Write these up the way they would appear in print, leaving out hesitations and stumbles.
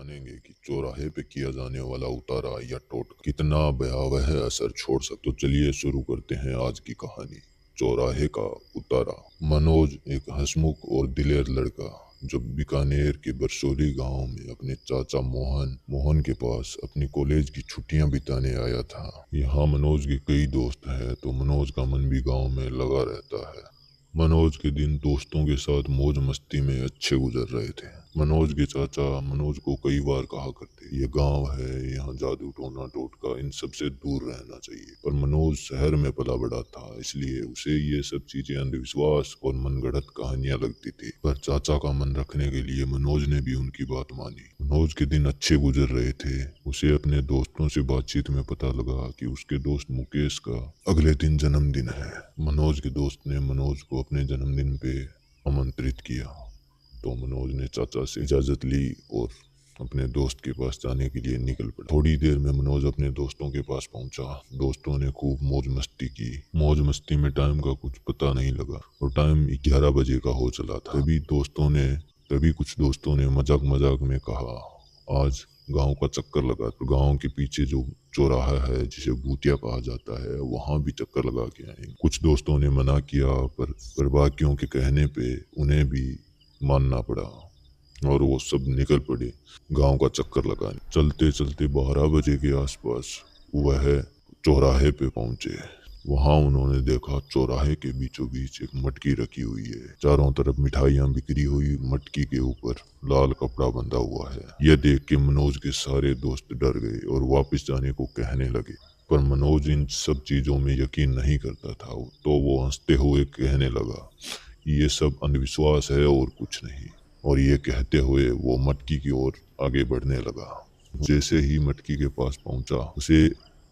जानेंगे कि चौराहे पे किया जाने वाला उतारा या टोटका कितना भयावह असर छोड़ सकता। तो चलिए शुरू करते हैं आज की कहानी। चौराहे का उतारा। मनोज एक हंसमुख और दिलेर लड़का जो बीकानेर के बरसोली गांव में अपने चाचा मोहन के पास अपनी कॉलेज की छुट्टियां बिताने आया था। यहाँ मनोज के कई दोस्त हैं तो मनोज का मन भी गांव में लगा रहता है। मनोज के दिन दोस्तों के साथ मौज मस्ती में अच्छे गुजर रहे थे। मनोज के चाचा मनोज को कई बार कहा करते, ये गांव है, यहाँ जादू टोना टोटका इन सब से दूर रहना चाहिए। पर मनोज शहर में पला बड़ा था, इसलिए उसे ये सब चीजें अंधविश्वास और मनगढ़ंत कहानियां लगती थी। पर चाचा का मन रखने के लिए मनोज ने भी उनकी बात मानी। मनोज के दिन अच्छे गुजर रहे थे। उसे अपने दोस्तों से बातचीत में पता लगा कि उसके दोस्त मुकेश का अगले दिन जन्मदिन है। मनोज के दोस्त ने मनोज को अपने जन्मदिन पे आमंत्रित किया तो मनोज ने चाचा से इजाजत ली और अपने दोस्त के पास जाने के लिए निकल पड़ा। थोड़ी देर में मनोज अपने दोस्तों के पास पहुंचा। दोस्तों ने खूब मौज मस्ती की। मौज मस्ती में टाइम का कुछ पता नहीं लगा और टाइम 11 बजे का हो चला था। तभी कुछ दोस्तों ने मजाक मजाक में कहा, आज गांव का चक्कर लगा। तो गांव के पीछे जो चौराहा है जिसे भूतिया कहा जाता है, वहां भी चक्कर लगा के आएंगे। कुछ दोस्तों ने मना किया पर बाकियों के कहने पे उन्हें भी मानना पड़ा और वो सब निकल पड़े गांव का चक्कर लगाने। चलते चलते 12 बजे के आसपास वह चौराहे पे पहुंचे। वहां उन्होंने देखा चौराहे के बीचों बीच एक मटकी रखी हुई है। चारों तरफ मिठाइयां बिखरी हुई मटकी के ऊपर लाल कपड़ा बंधा हुआ है। यह देख के मनोज के सारे दोस्त डर गए और वापस जाने को कहने लगे। पर मनोज इन सब चीजों में यकीन नहीं करता था, तो वो हंसते हुए कहने लगा, ये सब अंधविश्वास है और कुछ नहीं। और ये कहते हुए वो मटकी की ओर आगे बढ़ने लगा। जैसे ही मटकी के पास पहुंचा, उसे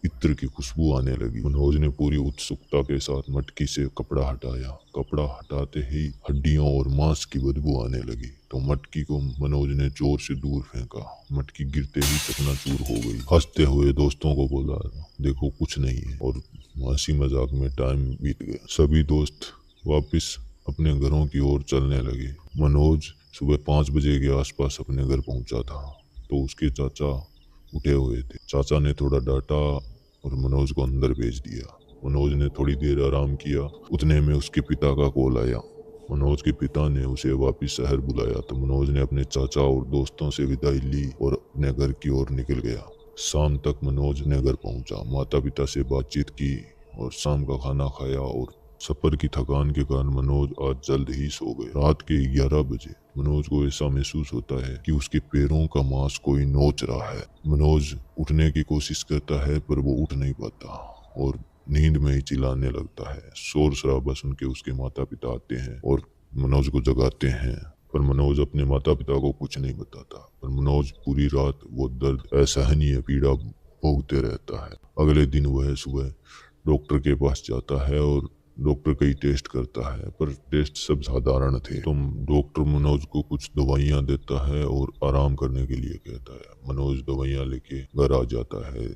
इत्र की खुशबू आने लगी। मनोज ने पूरी उत्सुकता के साथ मटकी से कपड़ा हटाया। कपड़ा हटाते ही हड्डियों और मांस की बदबू आने लगी तो मटकी को मनोज ने जोर से दूर फेंका। मटकी गिरते ही चकनाचूर हो गई। हंसते हुए दोस्तों को बोला, देखो कुछ नहीं है। और हंसी मजाक में टाइम बीत गया। सभी दोस्त वापिस अपने घरों की ओर चलने लगे। मनोज सुबह 5 बजे के आसपास अपने घर पहुंचा था तो उसके चाचा उठे हुए थे। चाचा ने थोड़ा डांटा और मनोज को अंदर भेज दिया। मनोज ने थोड़ी देर आराम किया। उतने में उसके पिता का कॉल आया। मनोज के पिता ने उसे वापस शहर बुलाया तो मनोज ने अपने चाचा और दोस्तों से विदाई ली और अपने घर की ओर निकल गया। शाम तक मनोज ने घर पहुंचा, माता पिता से बातचीत की और शाम का खाना खाया। और सफर की थकान के कारण मनोज आज जल्द ही सो गए। रात के 11 बजे मनोज को ऐसा महसूस होता है कि उसके पैरों का मांस कोई नोच रहा है। मनोज उठने की कोशिश करता है पर वो उठ नहीं पाता और नींद में ही चिल्लाने लगता है। शोर शराबा सुन के उसके माता पिता आते हैं और मनोज को जगाते हैं। पर मनोज अपने माता पिता को कुछ नहीं बताता। पर मनोज पूरी रात वो दर्द, असहनीय पीड़ा भोगते रहता है। अगले दिन वह सुबह डॉक्टर के पास जाता है और डॉक्टर कई टेस्ट करता है पर टेस्ट सब साधारण थे। तो डॉक्टर मनोज को कुछ दवाइयां देता है और आराम करने के लिए कहता है। मनोज दवाइयां लेके घर आ जाता है।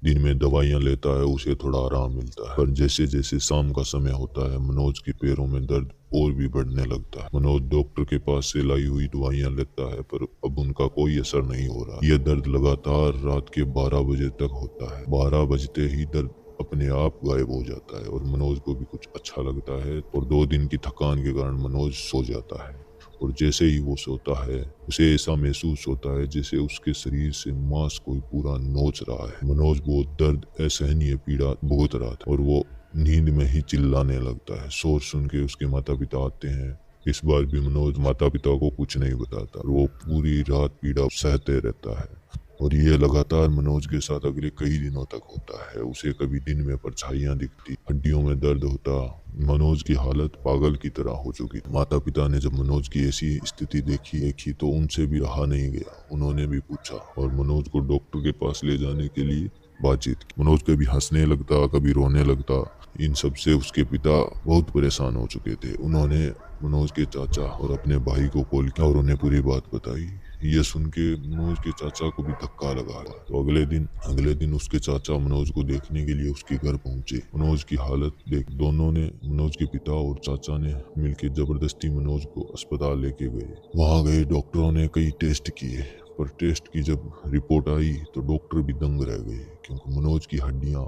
दिन में दवाइयां लेता है, उसे थोड़ा आराम मिलता है। पर जैसे जैसे शाम का समय होता है मनोज के पैरों में दर्द और भी बढ़ने लगता है। मनोज डॉक्टर के पास से लाई हुई दवाइयां लेता है पर अब उनका कोई असर नहीं हो रहा। यह दर्द लगातार रात के 12 बजे तक होता है। 12 बजते ही दर्द अपने आप गायब हो जाता है और मनोज को भी कुछ अच्छा लगता है। और 2 दिन की थकान के कारण मनोज सो जाता है। और जैसे ही वो सोता है उसे ऐसा महसूस होता है जैसे उसके शरीर से मांस कोई पूरा नोच रहा है। मनोज बहुत दर्द, असहनीय पीड़ा भुगत रहा था और वो नींद में ही चिल्लाने लगता है। शोर सुन के उसके माता पिता आते हैं। इस बार भी मनोज माता पिता को कुछ नहीं बताता। वो पूरी रात पीड़ा सहते रहता है और ये लगातार मनोज के साथ अगले कई दिनों तक होता है। उसे कभी दिन में परछाइयां दिखती, हड्डियों में दर्द होता। मनोज की हालत पागल की तरह हो चुकी। माता पिता ने जब मनोज की ऐसी स्थिति देखी तो उनसे भी रहा नहीं गया। उन्होंने भी पूछा और मनोज को डॉक्टर के पास ले जाने के लिए बातचीत की। मनोज कभी हंसने लगता, कभी रोने लगता। इन सब से उसके पिता बहुत परेशान हो चुके थे। उन्होंने मनोज के चाचा और अपने भाई को कॉल किया और उन्हें पूरी बात बताई। यह सुन के मनोज के चाचा को भी धक्का लगा। तो अगले दिन उसके चाचा मनोज को देखने के लिए उसके घर पहुंचे। मनोज की हालत देख दोनों ने, मनोज के पिता और चाचा ने मिलकर जबरदस्ती मनोज को अस्पताल लेके गए। वहां गए डॉक्टरों ने कई टेस्ट किए पर टेस्ट की जब रिपोर्ट आई तो डॉक्टर भी दंग रह गए, क्योंकि मनोज की हड्डियां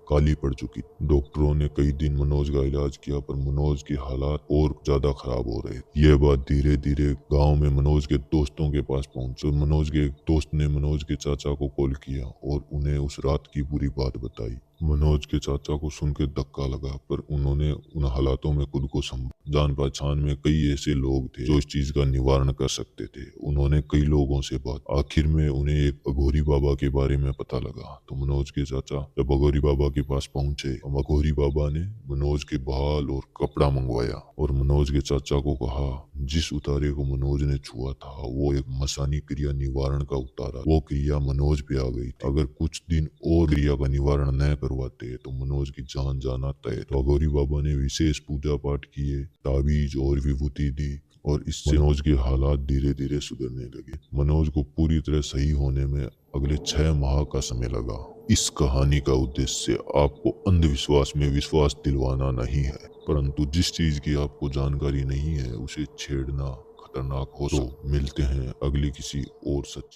काली पड़ चुकी। डॉक्टरों ने कई दिन मनोज का इलाज किया, पर मनोज के हालात और ज्यादा खराब हो रहे। यह बात धीरे धीरे गांव में मनोज के दोस्तों के पास पहुंची। तो मनोज के एक दोस्त ने मनोज के चाचा को कॉल किया और उन्हें उस रात की बुरी बात बताई। मनोज के चाचा को सुन के धक्का लगा, पर उन्होंने उन हालातों में खुद को जान पहचान में कई ऐसे लोग थे जो इस चीज का निवारण कर सकते थे। उन्होंने कई लोगों से बात, आखिर में उन्हें एक अघोरी बाबा के बारे में पता लगा। तो मनोज के चाचा जब अघोरी बाबा के पास पहुंचे, तो अघोरी बाबा ने मनोज के बाल और कपड़ा मंगवाया और मनोज के चाचा को कहा, जिस उतारे को मनोज ने छुआ था वो एक मसानी क्रिया निवारण का उतारा, वो क्रिया मनोज पे आ गई थी। अगर कुछ दिन और क्रिया का निवारण न करवाते तो मनोज की जान जाना तय। तो अघोरी बाबा ने विशेष पूजा पाठ किए, ताबीज और विभूति दी और इससे मनोज के हालात धीरे धीरे सुधरने लगे। मनोज को पूरी तरह सही होने में अगले 6 माह का समय लगा। इस कहानी का उद्देश्य आपको अंधविश्वास में विश्वास दिलवाना नहीं है, परंतु जिस चीज की आपको जानकारी नहीं है उसे छेड़ना खतरनाक हो। तो मिलते हैं अगली किसी और सच्ची